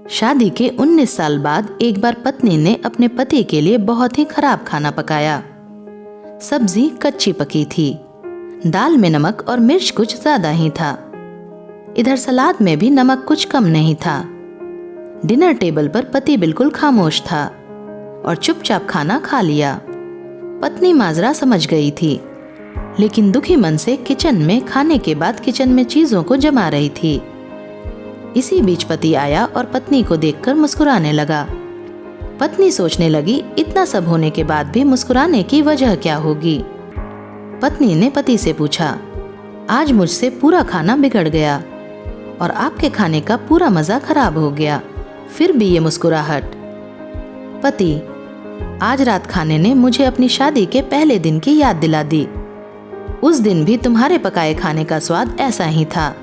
शादी के 19 साल बाद एक बार पत्नी ने अपने पति के लिए बहुत ही खराब खाना पकाया। सब्जी कच्ची पकी थी, दाल में नमक और मिर्च कुछ ज्यादा ही था। इधर सलाद में भी नमक कुछ कम नहीं था। डिनर टेबल पर पति बिल्कुल खामोश था और चुपचाप खाना खा लिया। पत्नी माजरा समझ गई थी, लेकिन दुखी मन से किचन में खाने के बाद किचन में चीजों को जमा रही थी। इसी बीच पति आया और पत्नी को देखकर मुस्कुराने लगा। पत्नी सोचने लगी, इतना सब होने के बाद भी मुस्कुराने की वजह क्या होगी। पत्नी ने पति से पूछा, आज मुझसे पूरा खाना बिगड़ गया और आपके खाने का पूरा मजा खराब हो गया, फिर भी ये मुस्कुराहट। पति, आज रात खाने ने मुझे अपनी शादी के पहले दिन की याद दिला दी। उस दिन भी तुम्हारे पकाए खाने का स्वाद ऐसा ही था,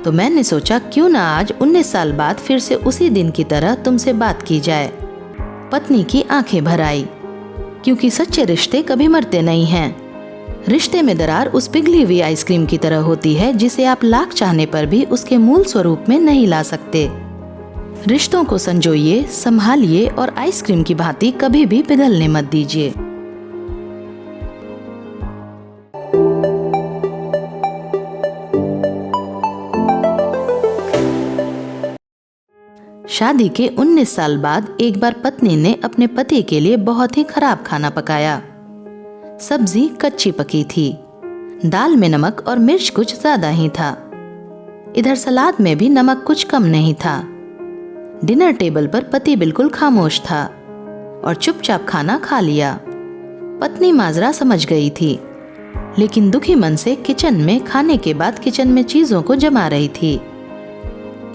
तो मैंने सोचा क्यों ना आज 19 साल बाद फिर से उसी दिन की तरह तुमसे बात की जाए। पत्नी की आंखें भर आई, क्योंकि सच्चे रिश्ते कभी मरते नहीं हैं। रिश्ते में दरार उस पिघली हुई आइसक्रीम की तरह होती है जिसे आप लाख चाहने पर भी उसके मूल स्वरूप में नहीं ला सकते। रिश्तों को संजोइए, संभालिए और आइसक्रीम की भांति कभी भी पिघलने मत दीजिए। शादी के 19 साल बाद एक बार पत्नी ने अपने पति के लिए बहुत ही खराब खाना पकाया। सब्जी कच्ची पकी थी, दाल में नमक और मिर्च कुछ ज्यादा ही था। इधर सलाद में भी नमक कुछ कम नहीं था। डिनर टेबल पर पति बिल्कुल खामोश था और चुपचाप खाना खा लिया। पत्नी माजरा समझ गई थी, लेकिन दुखी मन से किचन में खाने के बाद किचन में चीजों को जमा रही थी।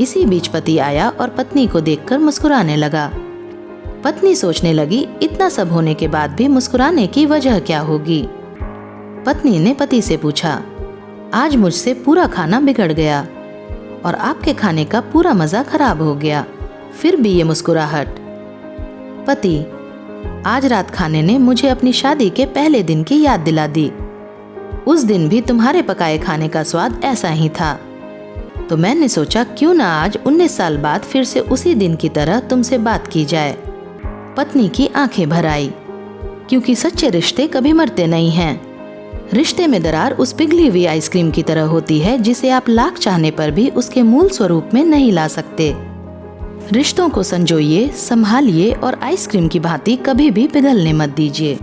इसी बीच पति आया और पत्नी को देखकर मुस्कुराने लगा। पत्नी सोचने लगी, इतना सब होने के बाद भी मुस्कुराने की वजह क्या होगी। पत्नी ने पति से पूछा, आज मुझसे पूरा खाना बिगड़ गया और आपके खाने का पूरा मजा खराब हो गया, फिर भी ये मुस्कुराहट। पति, आज रात खाने ने मुझे अपनी शादी के पहले दिन की याद दिला दी। उस दिन भी तुम्हारे पकाए खाने का स्वाद ऐसा ही था, तो मैंने सोचा क्यों ना आज 19 साल बाद फिर से उसी दिन की तरह तुमसे बात की जाए। पत्नी की आंखें भर आई, क्योंकि सच्चे रिश्ते कभी मरते नहीं हैं। रिश्ते में दरार उस पिघली हुई आइसक्रीम की तरह होती है जिसे आप लाख चाहने पर भी उसके मूल स्वरूप में नहीं ला सकते। रिश्तों को संजोइए, संभालिए और आइसक्रीम की भांति कभी भी पिघलने मत दीजिए।